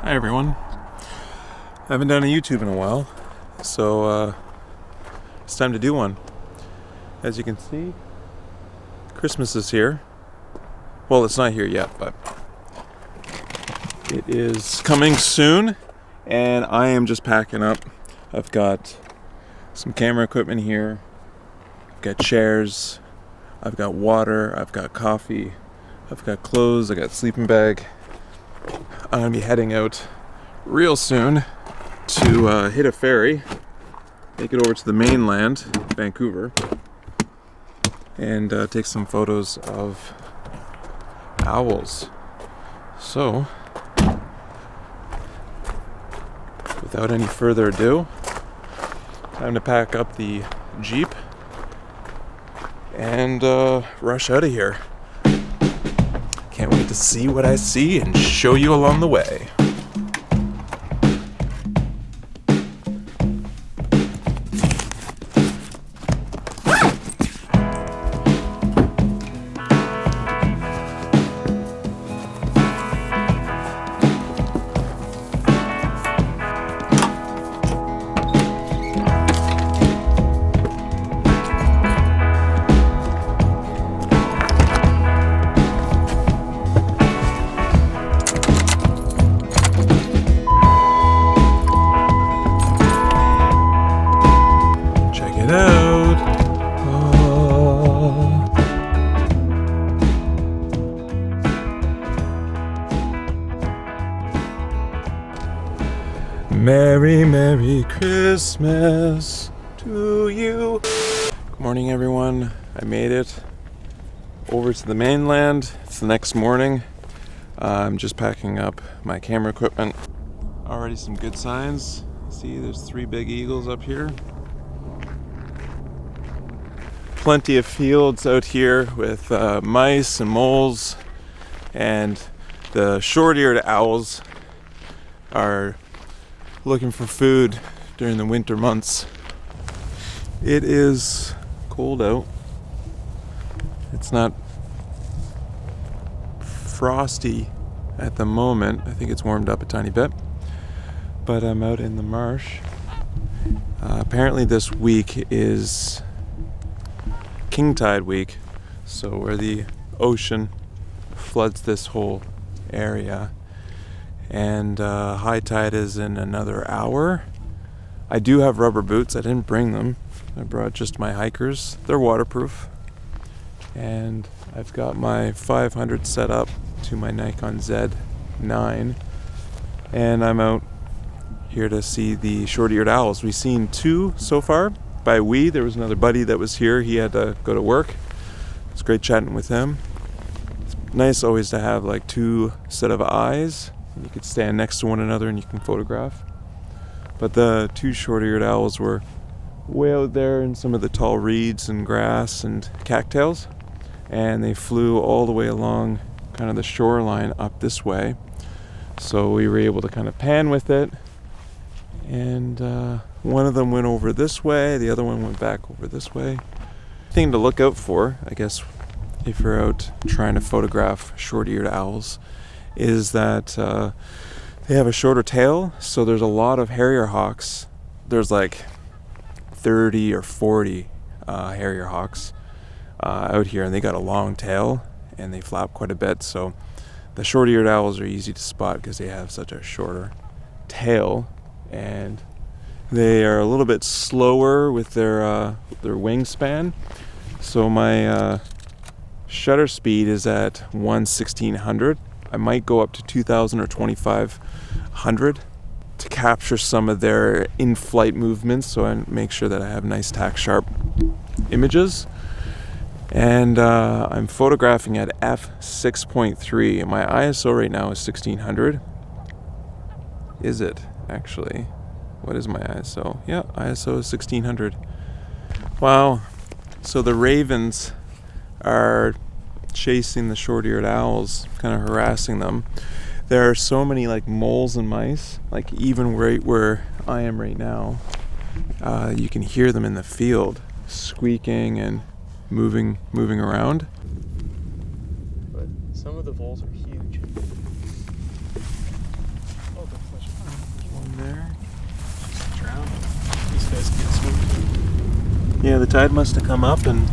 Hi everyone. I haven't done a YouTube in a while, so it's time to do one. As you can see, Christmas is here. Well, it's not here yet, but it is coming soon, and I am just packing up. I've got some camera equipment here, I've got chairs, I've got water, I've got coffee, I've got clothes, I've got sleeping bag. I'm going to be heading out real soon to hit a ferry, make it over to the mainland, Vancouver, and take some photos of owls. So, without any further ado, time to pack up the Jeep and rush out of here. Can't wait to see what I see and show you along the way. Merry, Merry Christmas to you. Good morning, everyone. I made it over to the mainland. It's the next morning. I'm just packing up my camera equipment. Already some good signs. See, there's 3 big eagles up here. Plenty of fields out here with mice and moles, and the short-eared owls are looking for food during the winter months. It is cold out. It's not frosty at the moment. I think it's warmed up a tiny bit. But I'm out in the marsh. Apparently this week is king tide week, so where the ocean floods this whole area. And high tide is in another hour. I do have rubber boots. I didn't bring them. I brought just my hikers. They're waterproof. And I've got my 500 set up to my Nikon Z9. And I'm out here to see the short-eared owls. We've seen 2 so far. By we, there was another buddy that was here. He had to go to work. It's great chatting with him. It's nice always to have like 2 set of eyes. You could stand next to one another and you can photograph. But the 2 short-eared owls were way out there in some of the tall reeds and grass and cattails, and they flew all the way along kind of the shoreline up this way. So we were able to kind of pan with it, and one of them went over this way, the other one went back over this way. Thing to look out for, I guess, if you're out trying to photograph short-eared owls, is that they have a shorter tail, so there's a lot of harrier hawks. There's like 30 or 40 harrier hawks out here, and they got a long tail and they flap quite a bit, so the short-eared owls are easy to spot because they have such a shorter tail, and they are a little bit slower with their wingspan. So my shutter speed is at 1/1600. I might go up to 2,000 or 2,500 to capture some of their in-flight movements, so I make sure that I have nice tack-sharp images. And I'm photographing at f6.3, and my ISO right now is 1600. Is it, actually? What is my ISO? Yeah, ISO is 1600. Wow. So the ravens are chasing the short-eared owls, kind of harassing them. There are so many like moles and mice, like even right where I am right now, you can hear them in the field squeaking and moving around. But some of the voles are huge. Oh, in there. Just drown. These guys can't swim. Yeah, the tide must have come up and...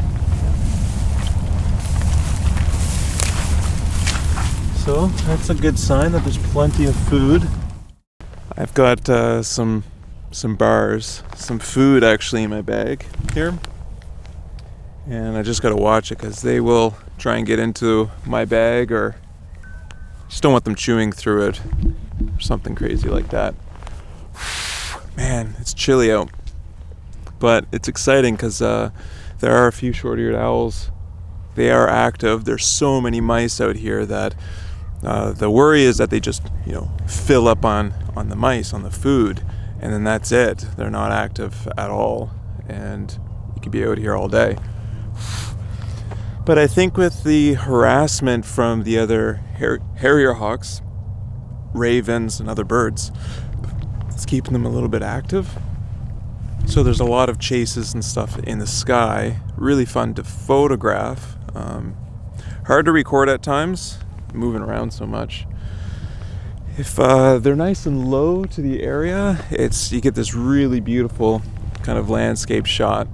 So, that's a good sign that there's plenty of food. I've got some bars, some food actually in my bag here. And I just gotta watch it because they will try and get into my bag, or just don't want them chewing through it or something crazy like that. Man, it's chilly out. But it's exciting because there are a few short-eared owls. They are active. There's so many mice out here that the worry is that they just, fill up on the mice, on the food, and then that's it. They're not active at all, and you could be out here all day. But I think with the harassment from the other harrier hawks, ravens, and other birds, it's keeping them a little bit active. So there's a lot of chases and stuff in the sky. Really fun to photograph. Hard to record at times, moving around so much. If they're nice and low to the area, you get this really beautiful kind of landscape shot.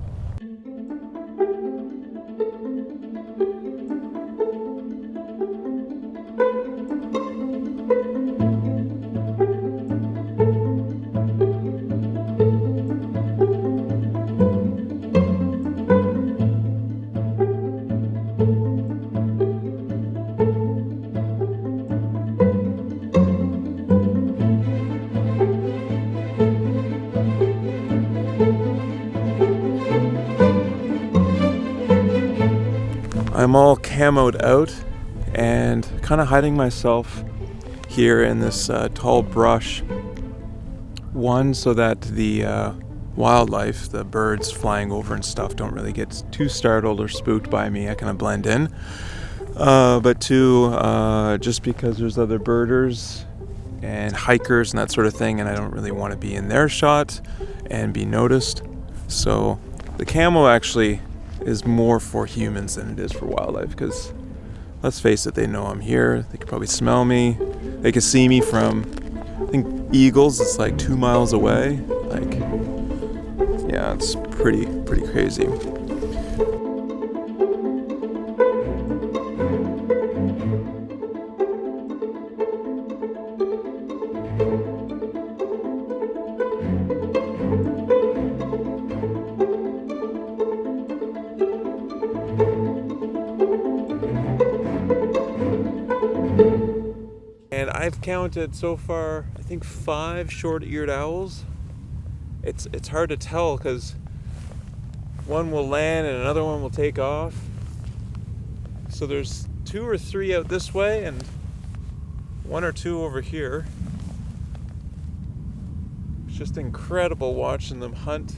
I'm all camoed out and kind of hiding myself here in this tall brush. One, so that the wildlife, the birds flying over and stuff, don't really get too startled or spooked by me. I kind of blend in. But two, just because there's other birders and hikers and that sort of thing, and I don't really want to be in their shot and be noticed. So the camo actually is more for humans than it is for wildlife, because let's face it, they know I'm here. They can probably smell me. They can see me from, I think, eagles. It's like 2 miles away. Like, yeah, it's pretty crazy. And I've counted so far, I think 5 short-eared owls. It's hard to tell because one will land and another one will take off. So there's 2 or 3 out this way and 1 or 2 over here. It's just incredible watching them hunt.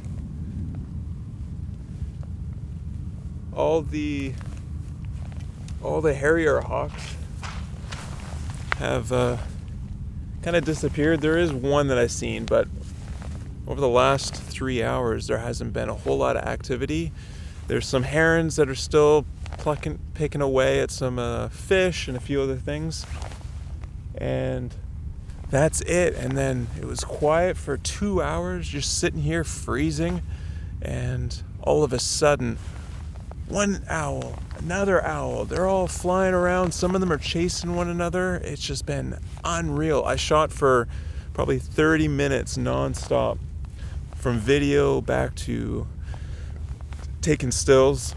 All the harrier hawks have kind of disappeared. There is one that I've seen, but over the last 3 hours there hasn't been a whole lot of activity. There's some herons that are still picking away at some fish and a few other things, and that's it. And then it was quiet for 2 hours, just sitting here freezing, and all of a sudden, one owl, another owl, they're all flying around. Some of them are chasing one another. It's just been unreal. I shot for probably 30 minutes nonstop, from video back to taking stills.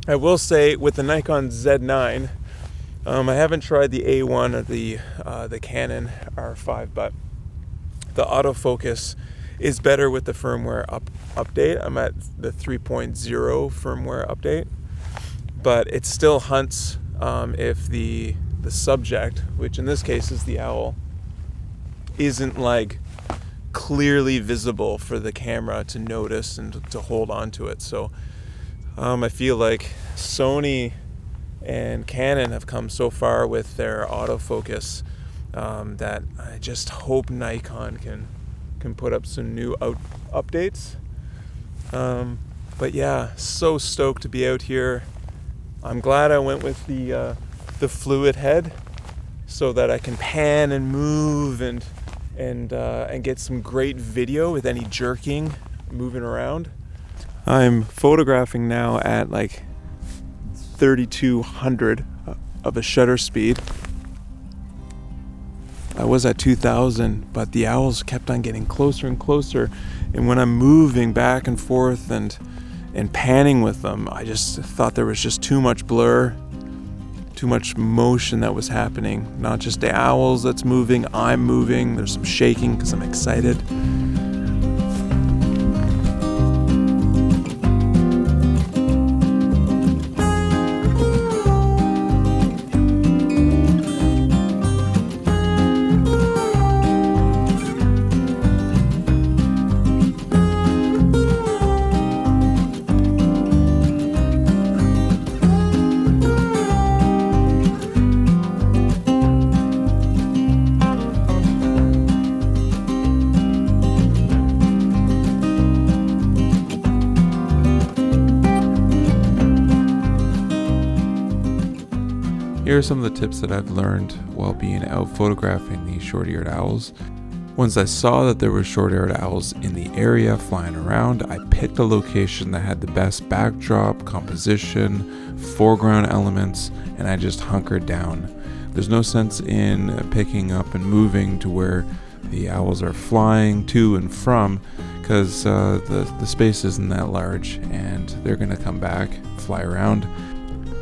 I will say, with the Nikon Z9, I haven't tried the A1 or the Canon R5, but the autofocus is better with the firmware update. I'm at the 3.0 firmware update, but it still hunts if the subject, which in this case is the owl, isn't like clearly visible for the camera to notice and to hold on to it. So I feel like Sony and Canon have come so far with their autofocus that I just hope Nikon can put up some new updates. But yeah, so stoked to be out here. I'm glad I went with the fluid head so that I can pan and move and and get some great video with any jerking moving around. I'm photographing now at like 3,200 of a shutter speed. I was at 2,000, but the owls kept on getting closer and closer. And when I'm moving back and forth and panning with them, I just thought there was just too much blur, too much motion that was happening. Not just the owls that's moving, I'm moving. There's some shaking because I'm excited. Here are some of the tips that I've learned while being out photographing these short-eared owls. Once I saw that there were short-eared owls in the area flying around, I picked a location that had the best backdrop, composition, foreground elements, and I just hunkered down. There's no sense in picking up and moving to where the owls are flying to and from, because the space isn't that large and they're going to come back, fly around.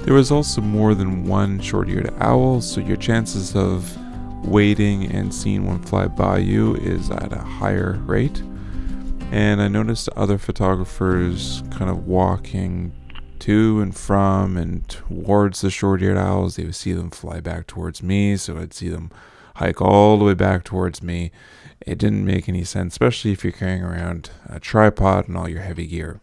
There was also more than one short-eared owl, so your chances of waiting and seeing one fly by you is at a higher rate. And I noticed other photographers kind of walking to and from and towards the short-eared owls. They would see them fly back towards me, so I'd see them hike all the way back towards me. It didn't make any sense, especially if you're carrying around a tripod and all your heavy gear.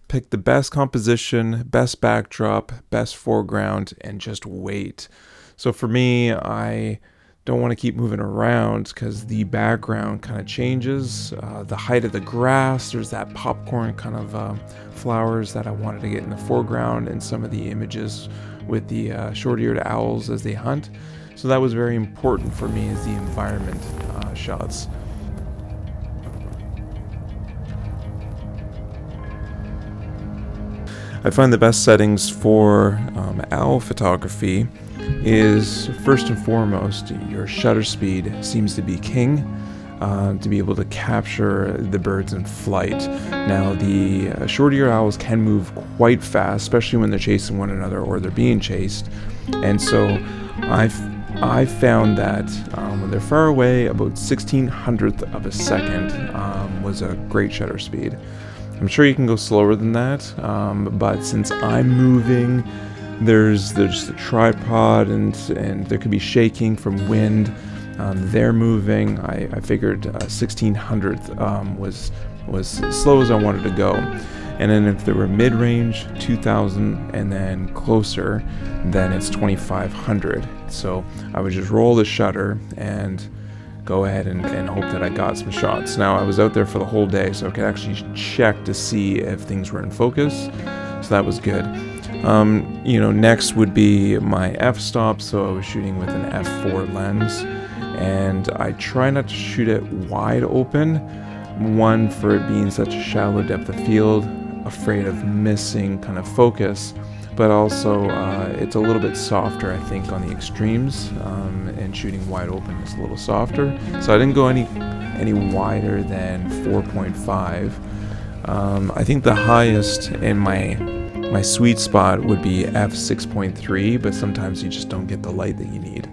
Pick the best composition, best backdrop, best foreground, and just wait. So for me, I don't want to keep moving around because the background kind of changes. The height of the grass, there's that popcorn kind of flowers that I wanted to get in the foreground, and some of the images with the short-eared owls as they hunt. So that was very important for me, as the environment shots. I find the best settings for owl photography is, first and foremost, your shutter speed seems to be king, to be able to capture the birds in flight. Now, the short-eared owls can move quite fast, especially when they're chasing one another or they're being chased. And so I found that when they're far away, about 1/1600th of a second was a great shutter speed. I'm sure you can go slower than that, but since I'm moving, there's the tripod and there could be shaking from wind. They're moving. I figured 1/1600th was as slow as I wanted to go. And then if they were mid-range, 2000, and then closer, then it's 2500. So I would just roll the shutter and go ahead and hope that I got some shots. Now, I was out there for the whole day, so I could actually check to see if things were in focus. So that was good. Next would be my f-stop. So I was shooting with an f4 lens, and I try not to shoot it wide open. One, for it being such a shallow depth of field, afraid of missing kind of focus, but also it's a little bit softer, I think, on the extremes, and shooting wide open is a little softer. So I didn't go any wider than 4.5. I think the highest in my sweet spot would be f6.3, but sometimes you just don't get the light that you need.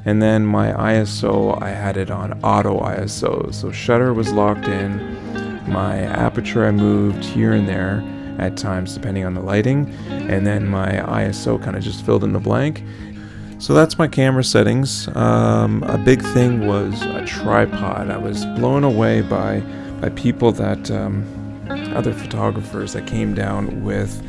And then my ISO, I had it on auto ISO, so shutter was locked in. My aperture I moved here and there at times depending on the lighting, and then my ISO kind of just filled in the blank. So that's my camera settings. A big thing was a tripod. I was blown away by people that other photographers that came down with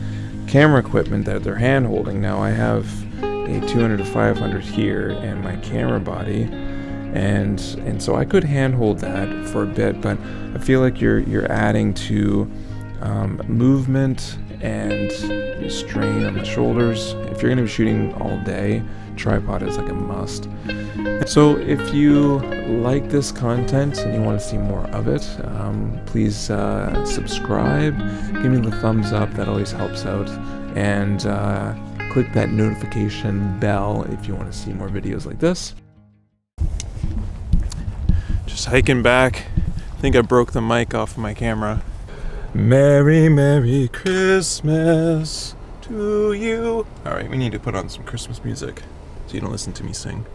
camera equipment that they're hand holding. Now I have a 200 to 500 here and my camera body, and so I could handhold that for a bit, but I feel like you're adding to movement and you strain on the shoulders. If you're going to be shooting all day, tripod is like a must. So if you like this content and you want to see more of it, please subscribe, give me the thumbs up, that always helps out, and click that notification bell if you want to see more videos like this. Just hiking back. I think I broke the mic off my camera. Merry, Merry Christmas to you. Alright, we need to put on some Christmas music so you don't listen to me sing.